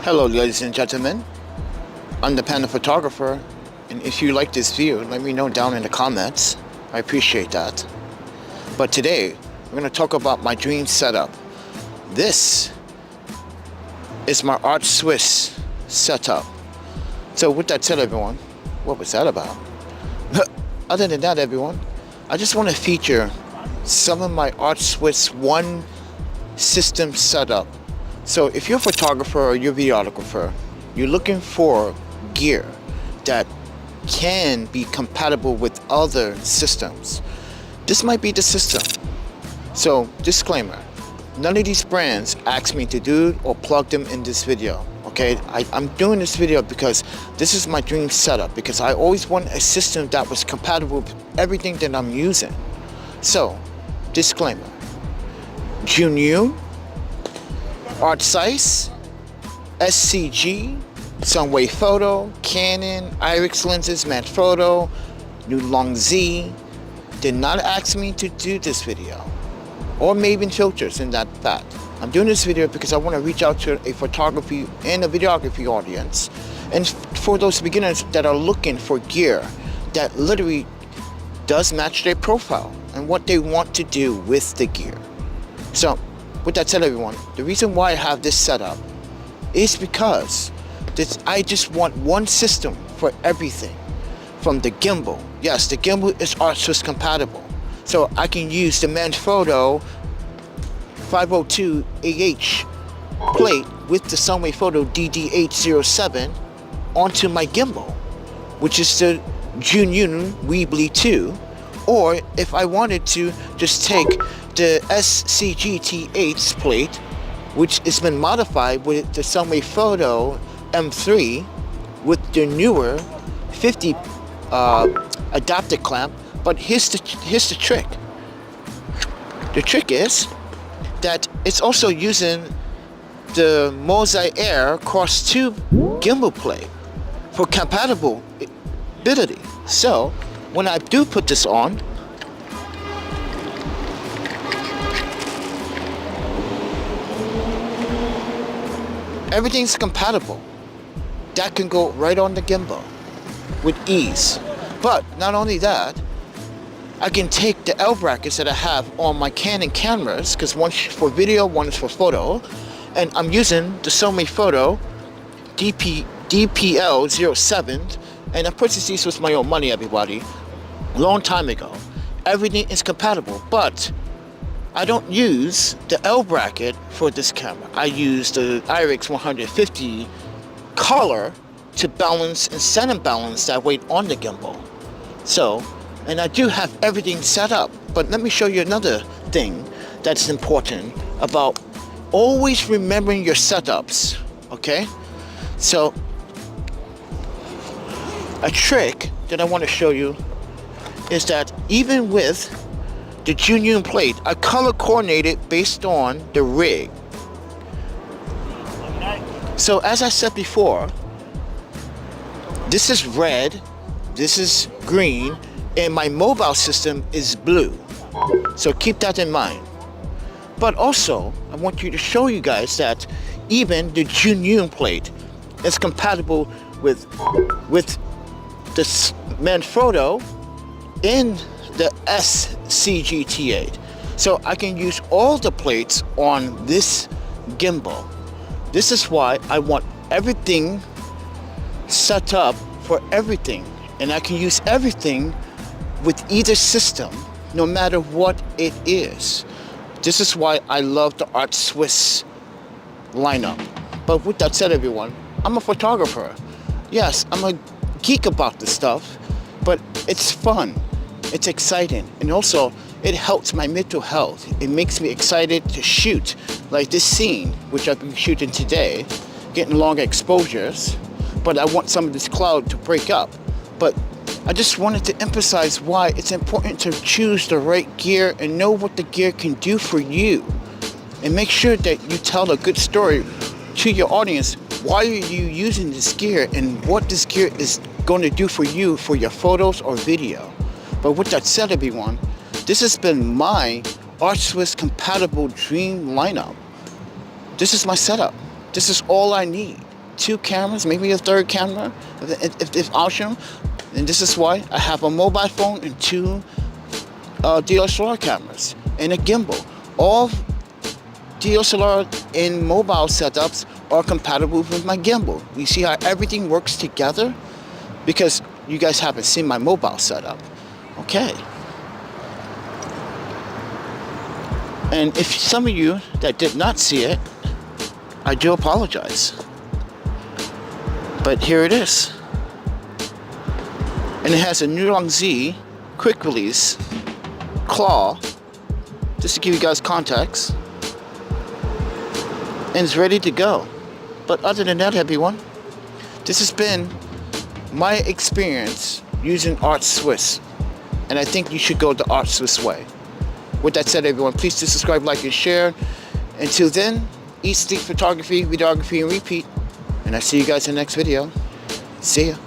Hello ladies and gentlemen, I'm the Panda Photographer, and if you like this view, let me know down in the comments. I appreciate that. But today, we're going to talk about my dream setup. This is my Art Swiss setup. So with that said, everyone, what was that about? Other than that, everyone, I just want to feature some of my Art Swiss one system setup. So if you're a photographer or you're a videographer, you're looking for gear that can be compatible with other systems, this might be the system. So disclaimer, none of these brands asked me to do or plug them in this video. Okay, I'm doing this video because this is my dream setup, because I always want a system that was compatible with everything that I'm using. So disclaimer, Junyu, Art Size, SCG, Sunway Photo, Canon, Irix lenses, Manfrotto, New Long Z did not ask me to do this video, or mavenfilters in that fact. I'm doing this video because I want to reach out to a photography and a videography audience, and for those beginners that are looking for gear that literally does match their profile and what they want to do with the gear. So with that said, everyone, the reason why I have this setup is because I just want one system for everything. From the gimbal, yes, the gimbal is Art Swiss compatible, so I can use the Manfrotto 502 AH plate with the Sunway Photo DD807 onto my gimbal, which is the Junyu Weebly 2. Or if I wanted to just take the SCG T8's plate, which has been modified with the Sunway Photo M3 with the newer 50 adapter clamp. But here's the trick. The trick is that it's also using the Mosaic Air Cross Tube gimbal plate for compatibility. So when I do put this on, everything's compatible. That can go right on the gimbal with ease. But not only that, I can take the L brackets that I have on my Canon cameras, because one's for video, one is for photo, and I'm using the Sunway Photo DPL07, and I purchased these with my own money, everybody, a long time ago. Everything is compatible, but I don't use the L bracket for this camera. I use the Irix 150 collar to balance and center balance that weight on the gimbal. So, and I do have everything set up, but let me show you another thing that's important about always remembering your setups, okay? So, a trick that I want to show you is that even with the Junyu plate, I color coordinated based on the rig. So as I said before, this is red, this is green, and my mobile system is blue. So keep that in mind. But also, I want you to show you guys that even the Junyu plate is compatible with this Manfrotto in the SCG-T8. So I can use all the plates on this gimbal. This is why I want everything set up for everything, and I can use everything with either system, no matter what it is. This is why I love the Art Swiss lineup. But with that said, everyone, I'm a photographer. Yes, I'm a geek about this stuff, but it's fun, it's exciting, and also it helps my mental health. It makes me excited to shoot, like this scene, which I've been shooting today, getting longer exposures, but I want some of this cloud to break up. But I just wanted to emphasize why it's important to choose the right gear and know what the gear can do for you, and make sure that you tell a good story to your audience. Why are you using this gear and what this gear is going to do for you for your photos or video. But with that said, everyone, this has been my Art Swiss compatible dream lineup. This is my setup. This is all I need. 2 cameras, maybe a third camera, if optional. And this is why I have a mobile phone and 2 DSLR cameras and a gimbal. All DSLR and mobile setups are compatible with my gimbal. You see how everything works together? Because you guys haven't seen my mobile setup. Okay. And if some of you that did not see it, I do apologize. But here it is. And it has a Nulong Z quick release claw, just to give you guys context. And it's ready to go. But other than that, everyone, this has been my experience using Art Swiss. And I think you should go the Art Swiss way. With that said, everyone, please do subscribe, like, and share. Until then, eat, sleep, photography, videography, and repeat. And I see you guys in the next video. See ya.